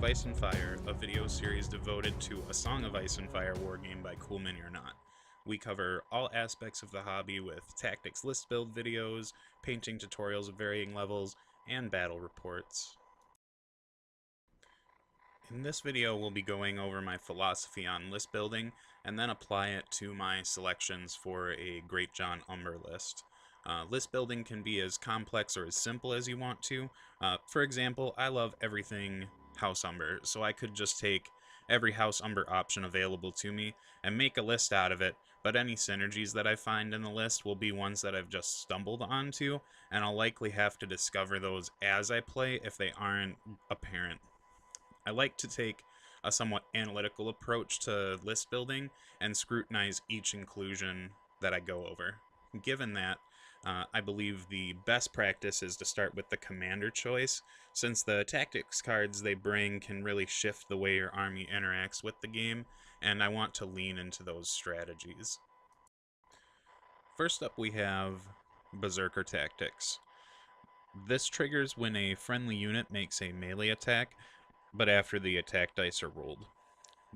of Ice and Fire, a video series devoted to a Song of Ice and Fire wargame by Cool Mini or Not. We cover all aspects of the hobby with tactics list build videos, painting tutorials of varying levels, and battle reports. In this video, we'll be going over my philosophy on list building and then apply it to my selections for a Greatjon Umber list. List building can be as complex or as simple as you want to. For example, I love everything House Umber, so I could just take every House Umber option available to me and make a list out of it, but any synergies that I find in the list will be ones that I've just stumbled onto, and I'll likely have to discover those as I play if they aren't apparent. I like to take a somewhat analytical approach to list building and scrutinize each inclusion that I go over. Given that, I believe the best practice is to start with the commander choice, since the tactics cards they bring can really shift the way your army interacts with the game, and I want to lean into those strategies. First up, we have Berserker Tactics. This triggers when a friendly unit makes a melee attack, but after the attack dice are rolled.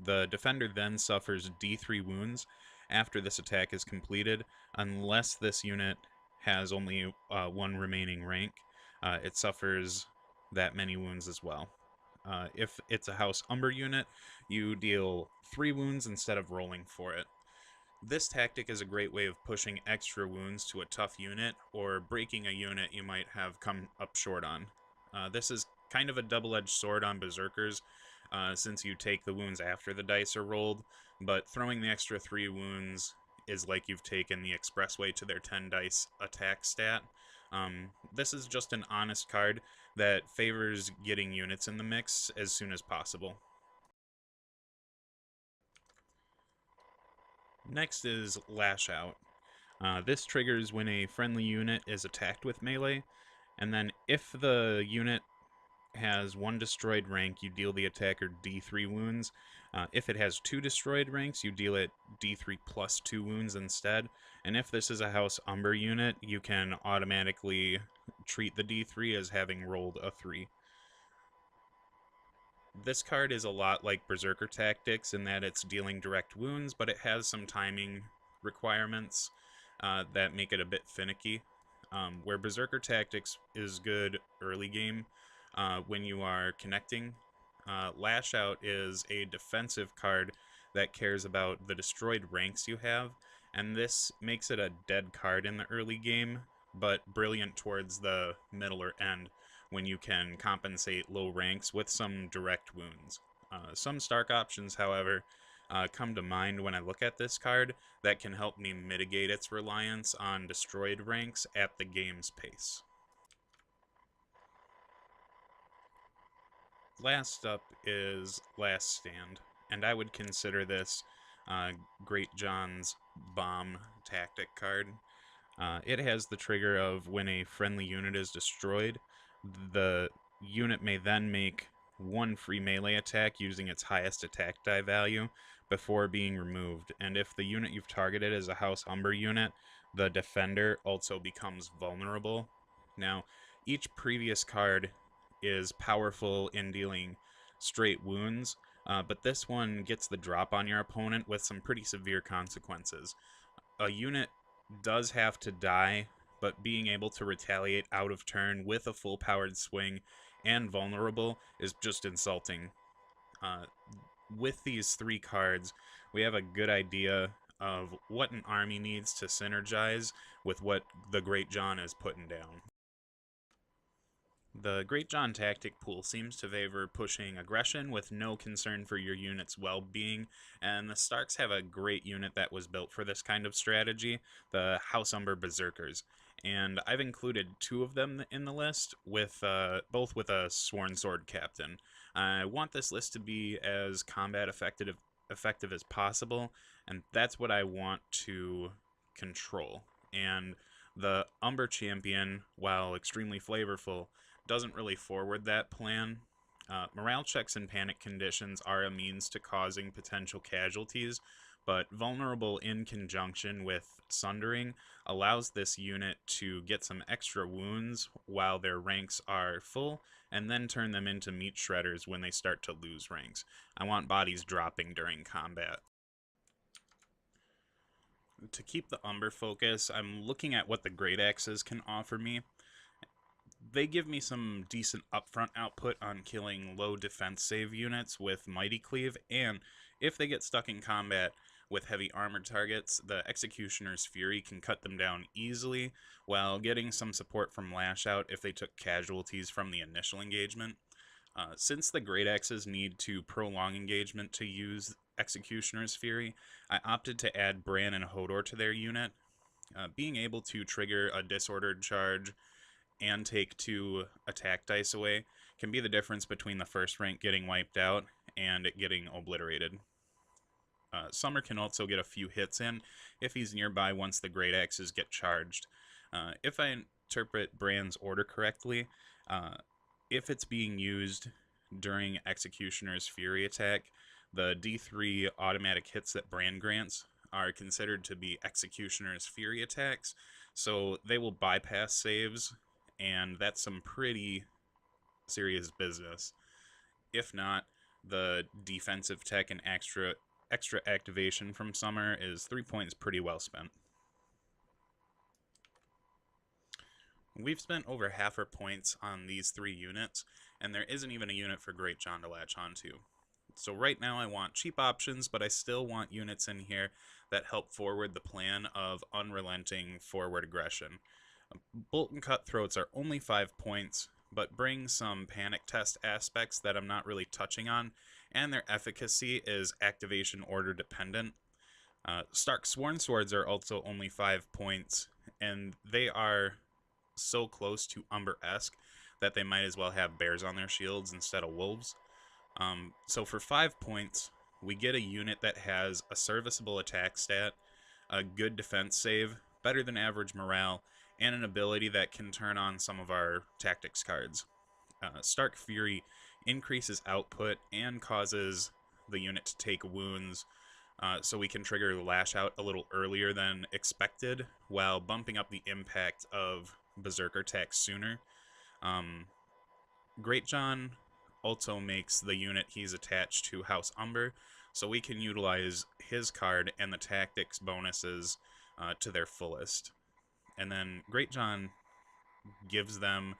The defender then suffers D3 wounds after this attack is completed, unless this unit has only one remaining rank. It suffers that many wounds as well. If it's a House Umber unit, you deal 3 wounds instead of rolling for it. This tactic is a great way of pushing extra wounds to a tough unit, or breaking a unit you might have come up short on. This is kind of a double-edged sword on Berserkers, since you take the wounds after the dice are rolled, but throwing the extra 3 wounds is like you've taken the expressway to their 10 dice attack stat. This is just an honest card that favors getting units in the mix as soon as possible. Next is Lash Out. This triggers when a friendly unit is attacked with melee, and then if the unit has 1 destroyed rank, you deal the attacker D3 wounds. If it has 2 destroyed ranks, you deal it D3 plus 2 wounds instead. And if this is a House Umber unit, you can automatically treat the D3 as having rolled a 3. This card is a lot like Berserker Tactics in that it's dealing direct wounds, but it has some timing requirements that make it a bit finicky. Where Berserker Tactics is good early game, when you are connecting, Lash Out is a defensive card that cares about the destroyed ranks you have, and this makes it a dead card in the early game, but brilliant towards the middle or end when you can compensate low ranks with some direct wounds. Some Stark options, however, come to mind when I look at this card that can help me mitigate its reliance on destroyed ranks at the game's pace. Last up is Last Stand, and I would consider this Greatjon's bomb tactic card. It has the trigger of when a friendly unit is destroyed, the unit may then make 1 free melee attack using its highest attack die value before being removed, and if the unit you've targeted is a House Umber unit, the defender also becomes vulnerable. Now, each previous card is powerful in dealing straight wounds, but this one gets the drop on your opponent with some pretty severe consequences. A unit does have to die, but being able to retaliate out of turn with a full powered swing and vulnerable is just insulting. With these 3 cards, we have a good idea of what an army needs to synergize with what the Greatjon is putting down. The Greatjon tactic pool seems to favor pushing aggression with no concern for your unit's well-being, and the Starks have a great unit that was built for this kind of strategy, the House Umber Berserkers. And I've included 2 of them in the list, with both with a Sworn Sword Captain. I want this list to be as combat effective as possible, and that's what I want to control. And the Umber Champion, while extremely flavorful, doesn't really forward that plan. Morale checks and panic conditions are a means to causing potential casualties, but vulnerable in conjunction with Sundering allows this unit to get some extra wounds while their ranks are full, and then turn them into meat shredders when they start to lose ranks. I want bodies dropping during combat. To keep the Umber focus, I'm looking at what the Great Axes can offer me. They give me some decent upfront output on killing low defense save units with Mighty Cleave, and if they get stuck in combat with heavy armored targets, the Executioner's Fury can cut them down easily, while getting some support from Lash Out if they took casualties from the initial engagement. Since the Great Axes need to prolong engagement to use Executioner's Fury, I opted to add Bran and Hodor to their unit. Being able to trigger a disordered charge and take 2 attack dice away can be the difference between the first rank getting wiped out and it getting obliterated. Summer can also get a few hits in if he's nearby once the Great Axes get charged. If I interpret Bran's order correctly, if it's being used during Executioner's Fury attack, the D3 automatic hits that Bran grants are considered to be Executioner's Fury attacks, so they will bypass saves, and that's some pretty serious business. If not, the defensive tech and extra activation from Summer is 3 points pretty well spent. We've spent over half our points on these 3 units, and there isn't even a unit for Greatjon to latch onto. So right now I want cheap options, but I still want units in here that help forward the plan of unrelenting forward aggression. Bolt and Cutthroats are only 5 points, but bring some panic test aspects that I'm not really touching on, and their efficacy is activation order dependent. Stark Sworn Swords are also only 5 points, and they are so close to Umber-esque that they might as well have bears on their shields instead of wolves. So for 5 points, we get a unit that has a serviceable attack stat, a good defense save, better than average morale, and an ability that can turn on some of our tactics cards. Stark Fury increases output and causes the unit to take wounds, so we can trigger Lash Out a little earlier than expected, while bumping up the impact of Berserker attacks sooner. Greatjon also makes the unit he's attached to House Umber, so we can utilize his card and the tactics bonuses to their fullest. And then Greatjon gives them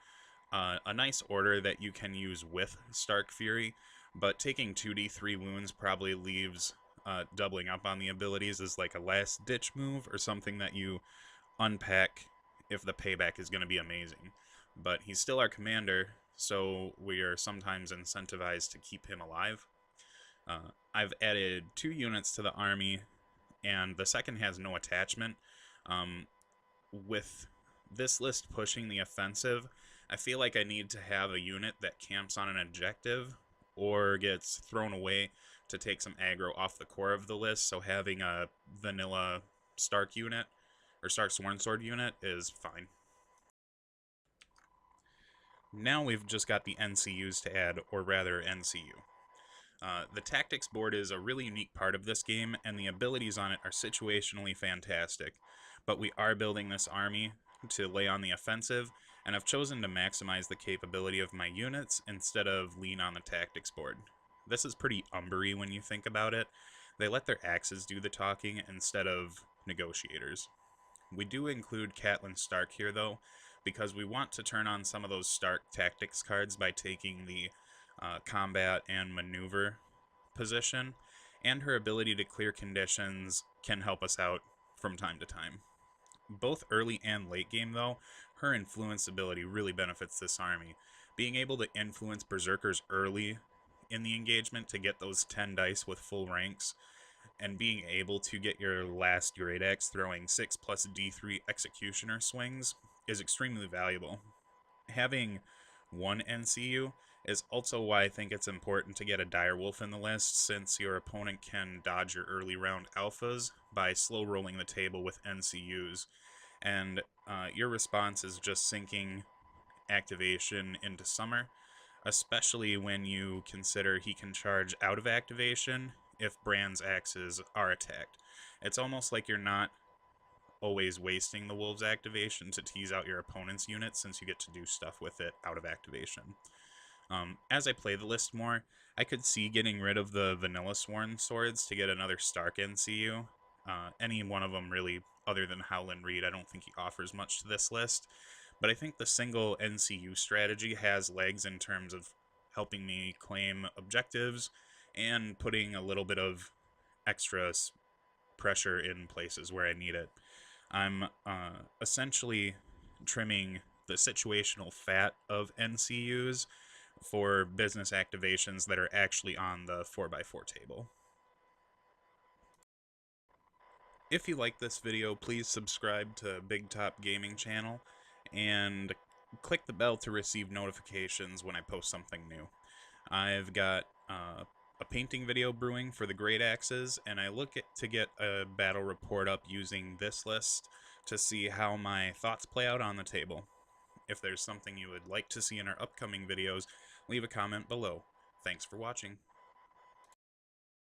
a nice order that you can use with Stark Fury, but taking 2d3 wounds probably leaves doubling up on the abilities as like a last ditch move or something that you unpack if the payback is going to be amazing. But he's still our commander, so we are sometimes incentivized to keep him alive. I've added 2 units to the army, and the second has no attachment. With this list pushing the offensive, I feel like I need to have a unit that camps on an objective or gets thrown away to take some aggro off the core of the list, so having a vanilla Stark unit or Stark Sworn Sword unit is fine. Now we've just got the NCUs to add, or rather NCU. The tactics board is a really unique part of this game, and the abilities on it are situationally fantastic, but we are building this army to lay on the offensive, and I've chosen to maximize the capability of my units instead of lean on the tactics board. This is pretty umbery when you think about it. They let their axes do the talking instead of negotiators. We do include Catelyn Stark here, though, because we want to turn on some of those Stark tactics cards by taking the combat and maneuver position, and her ability to clear conditions can help us out from time to time. Both early and late game, though, her influence ability really benefits this army. Being able to influence berserkers early in the engagement to get those 10 dice with full ranks, and being able to get your last Great Axe throwing 6 plus D3 executioner swings is extremely valuable. Having 1 NCU is also why I think it's important to get a Direwolf in the list, since your opponent can dodge your early round alphas by slow rolling the table with NCUs, and your response is just sinking activation into Summer, especially when you consider he can charge out of activation if Brand's axes are attacked. It's almost like you're not always wasting the Wolves activation to tease out your opponent's unit, since you get to do stuff with it out of activation. As I play the list more, I could see getting rid of the vanilla Sworn Swords to get another Stark NCU. Any one of them really, other than Howland Reed, I don't think he offers much to this list. But I think the single NCU strategy has legs in terms of helping me claim objectives and putting a little bit of extra pressure in places where I need it. I'm essentially trimming the situational fat of NCUs for business activations that are actually on the 4x4 table. If you like this video, please subscribe to Big Top Gaming channel and click the bell to receive notifications when I post something new. I've got a painting video brewing for the Great Axes, and I look to get a battle report up using this list to see how my thoughts play out on the table. If there's something you would like to see in our upcoming videos, leave a comment below. Thanks for watching.